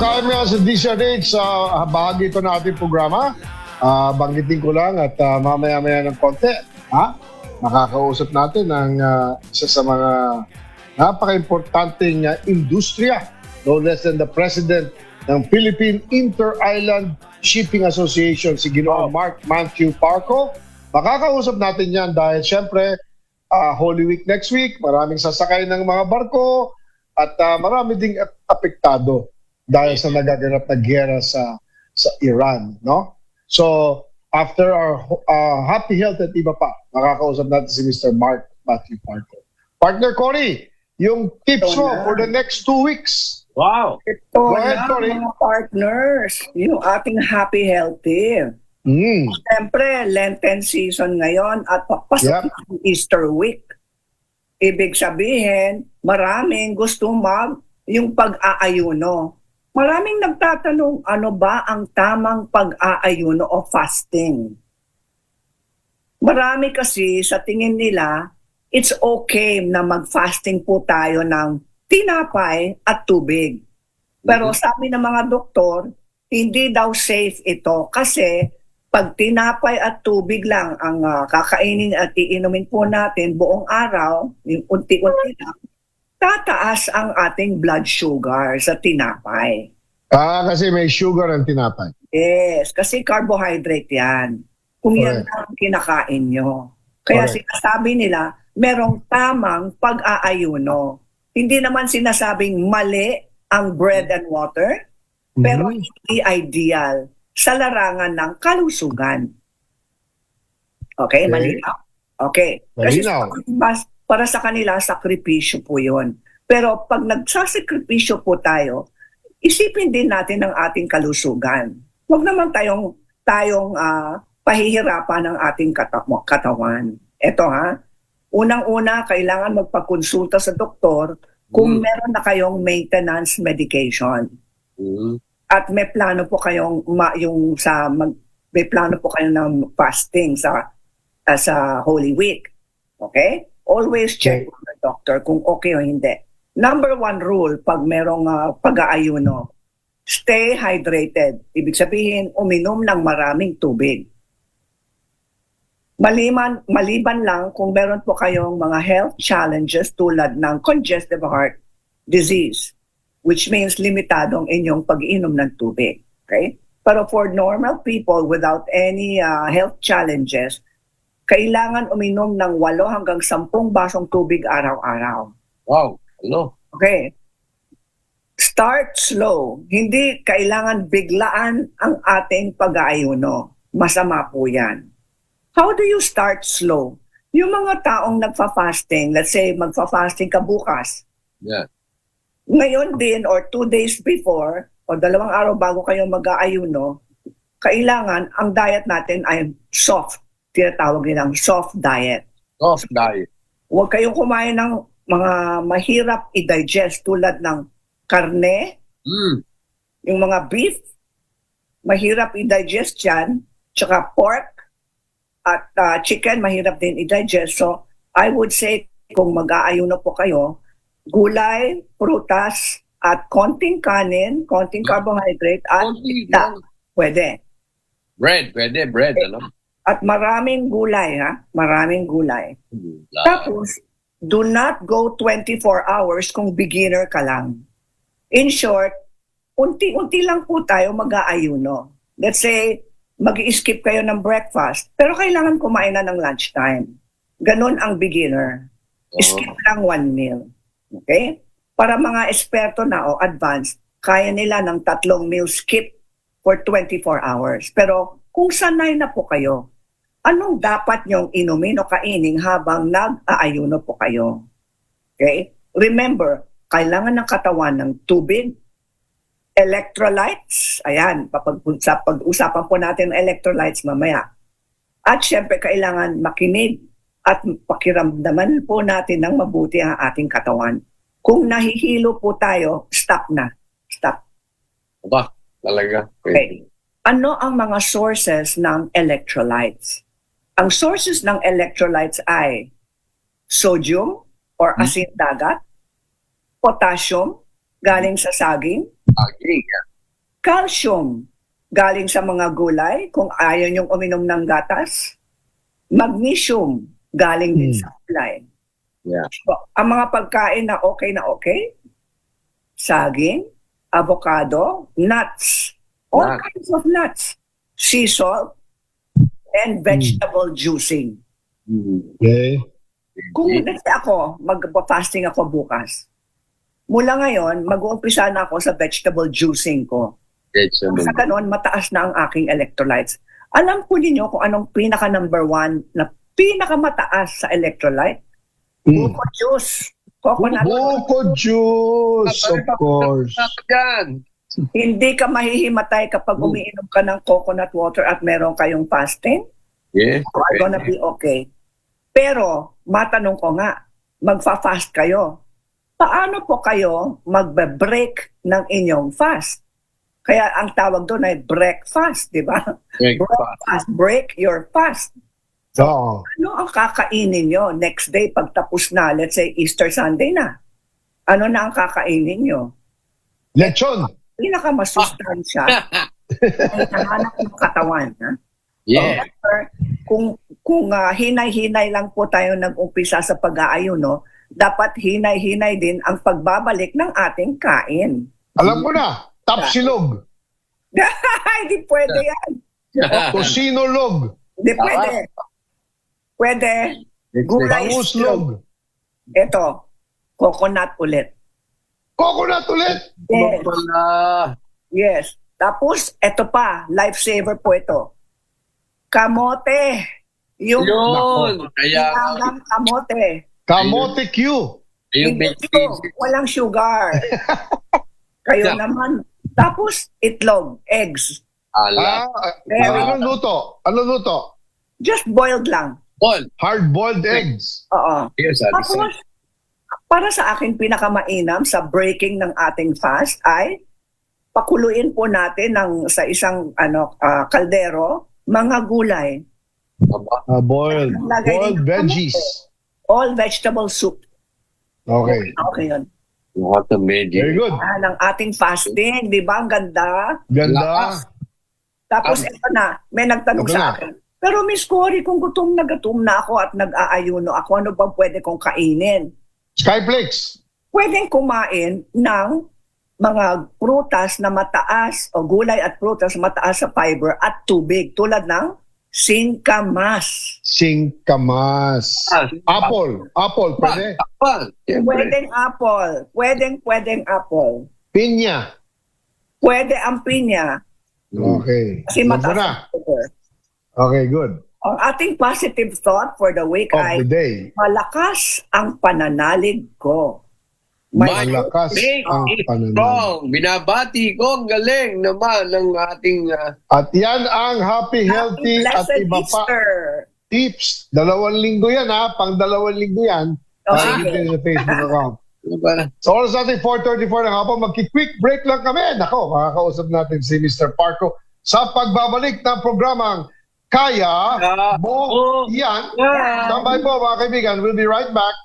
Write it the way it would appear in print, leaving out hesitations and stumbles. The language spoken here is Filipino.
Kaya mo yan sa DZRH, bahagi ito ng ating programa. Banggitin ko lang at mamaya-maya ng konti, makakausap natin ang isa sa mga napaka-importanting industriya, no less than the President ng Philippine Inter-Island Shipping Association, si Ginoong Mark Matthew Parco. Makakausap natin yan dahil syempre, Holy Week next week, maraming sasakay ng mga barko at marami ding apektado dahil sa nagaganap na giyera sa Iran, no? So, after our Happy Health at iba pa, makakausap natin si Mr. Mark Matthew Parco. Partner Cory, yung tips mo for the next 2 weeks. Wow! Ito Go ahead, na, Cory. mga partners, yung ating happy healthy. Siyempre, Lenten season ngayon at papasok Yep. na ang Easter week. Ibig sabihin, maraming gusto yung pag-aayuno. Maraming nagtatanong, ano ba ang tamang pag-aayuno o fasting? Marami kasi sa tingin nila, it's okay na mag-fasting po tayo ng tinapay at tubig. Pero sabi ng mga doktor, hindi daw safe ito kasi pag tinapay at tubig lang ang kakainin at iinumin po natin buong araw, yung unti-unti lang, tataas ang ating blood sugar sa tinapay. Kasi may sugar ang tinapay. Yes, kasi carbohydrate yan. Kung yan ang kinakain nyo. Kaya Correct. sinasabi nila, merong tamang pag-aayuno. Hindi naman sinasabing mali ang bread and water, pero hindi ideal sa larangan ng kalusugan. Okay, malinaw? Okay. Kasi Malinaw. para sa kanila, sakripisyo po yun. Pero pag nagsasakripisyo po tayo, isipin din natin ang ating kalusugan. Huwag naman tayong pahihirapan ng ating katawan. Ito unang-una, kailangan magpakonsulta sa doktor kung meron na kayong maintenance medication. At may plano po kayong may plano po kayo ng fasting sa Holy Week. Okay? Always check with the doctor kung okay o hindi. Number 1 rule pag merong pag-aayuno, stay hydrated. Ibig sabihin, uminom ng maraming tubig. Maliban lang kung meron po kayong mga health challenges tulad ng congestive heart disease, which means limitado ang inyong pag-inom ng tubig. Okay? Pero for normal people without any health challenges, kailangan uminom ng 8 hanggang 10 basong tubig araw-araw. Wow! Hello? Okay. Start slow. Hindi kailangan biglaan ang ating pag-aayuno. Masama po yan. How do you start slow? Yung mga taong nagfa-fasting, let's say magfa-fasting ka bukas, Yeah. ngayon din or 2 days before o 2 araw bago kayo mag-aayuno, kailangan ang diet natin ay soft. Tinatawag nilang soft diet. Soft diet. Huwag kayong kumain ng mga mahirap i-digest tulad ng karne, yung mga beef, mahirap i-digest yan, tsaka pork at chicken, mahirap din i-digest. So, I would say, kung mag-aayuno po kayo, gulay, prutas, at konting kanin, konting carbohydrate, at isda. Pwede. Bread. Pwede. Bread. Ano? At maraming gulay, Maraming gulay. Tapos, do not go 24 hours kung beginner ka lang. In short, unti-unti lang po tayo mag-aayuno. Let's say, mag-i-skip kayo ng breakfast, pero kailangan kumain na ng lunchtime. Ganon ang beginner. Skip lang 1 meal. Okay? Para mga eksperto na o advanced, kaya nila ng 3 meal skip for 24 hours. Pero kung sanay na po kayo, anong dapat nyong inumin o kainin habang nag-aayuno po kayo? Okay? Remember, kailangan ng katawan ng tubig, electrolytes, ayan, pag-usapan po natin ng electrolytes mamaya. At syempre, kailangan makinig at pakiramdaman po natin ng mabuti ang ating katawan. Kung nahihilo po tayo, stop na. Stop. Aba, talaga. Okay. Ano ang mga sources ng electrolytes? Ang sources ng electrolytes ay sodium o or asin dagat, potassium galing sa saging, Saging. calcium galing sa mga gulay kung ayaw niyong uminom ng gatas, magnesium galing din sa gulay. Yeah. So, ang mga pagkain na okay, saging, avocado, nuts, all Nuts. kinds of nuts, sea salt, and vegetable juicing. Okay. Kung kasi ako, mag-fasting ako bukas, mula ngayon, mag-uumpisa na ako sa vegetable juicing ko. Sa ganon, mataas na ang aking electrolytes. Alam po ninyo kung anong pinaka number 1 na pinakamataas sa electrolyte? Buko juice. Coconut. Buko juice, of course. Yan. Hindi ka mahihimatay kapag umiinom ka ng coconut water at meron kayong fasting. Yes. You're gonna be okay. Pero, matanong ko nga, magfa-fast kayo. Paano po kayo magbe-break ng inyong fast? Kaya ang tawag doon ay breakfast, di ba? Breakfast. Break your fast. Oo. Ano ang kakainin nyo next day pag tapos na, let's say Easter Sunday na? Ano na ang kakainin nyo? Lechon. Pinakamasustansya ay nahanap ng katawan. Ha? Yeah. Kung hinay-hinay lang po tayo nag-umpisa sa pag-aayuno, dapat hinay-hinay din ang pagbabalik ng ating kain. Alam ko na. Tapsilog. Hindi pwede yan. Tosinolog. Hindi pwede. Pwede. Gulay Banguslog. Ito, coconut ulit. Coconut ulit. Yes. Wala. Yes. Tapos, ito pa, lifesaver po ito. Kamote. Yung Yun. Kaya, ilagang kamote. Kamote Q. yung Hindi basic. po, walang sugar. Kayo naman. Tapos, itlog, eggs. Ala. Anong luto? Anong luto? Just boiled lang. Paul. Hard-boiled eggs. Oo. Here's Tapos, para sa akin, pinakamainam sa breaking ng ating fast ay pakuluin po natin sa isang kaldero, mga gulay. Boiled. Lagay Boiled din ng veggies. All vegetable soup. Okay. Okay yun. What a magic. Very good. Ng ating fasting, di ba? Ang ganda. Ganda. Tapos ito na, may nagtanong Ito sa na. akin. Pero Miss Cory, kung gutom na ako at nag-aayuno ako, ano ba pwede kong kainin? Skyflakes. Pwedeng kumain ng mga prutas na mataas o gulay at prutas mataas sa fiber at tubig tulad ng singkamas. Singkamas. Apple. Apple, pwede. Apple. Pwedeng apple. Pwedeng apple. Pinya. Pwede ang pinya. Okay. Kasi Alam ko mataas na. ang sugar. Okay, good. Ang ating positive thought for the week Of ay the day. malakas ang pananalig ko. Malakas ang pananalig. Strong. Binabati ko. Ang galing naman ng ating At yan ang happy, healthy at Blessed iba pa Easter. tips. 2 linggo yan ha. Pang 2 linggo yan. Oh, Nakikita sige. nyo sa Facebook account. ano ba? So oras natin 4:34 ng hapon. Magki-quick break lang kami. Nako, makakausap natin si Mr. Parco sa pagbabalik ng programang Kaya Mo Yan. Yeah. Sabay po mga kaibigan. We'll be right back.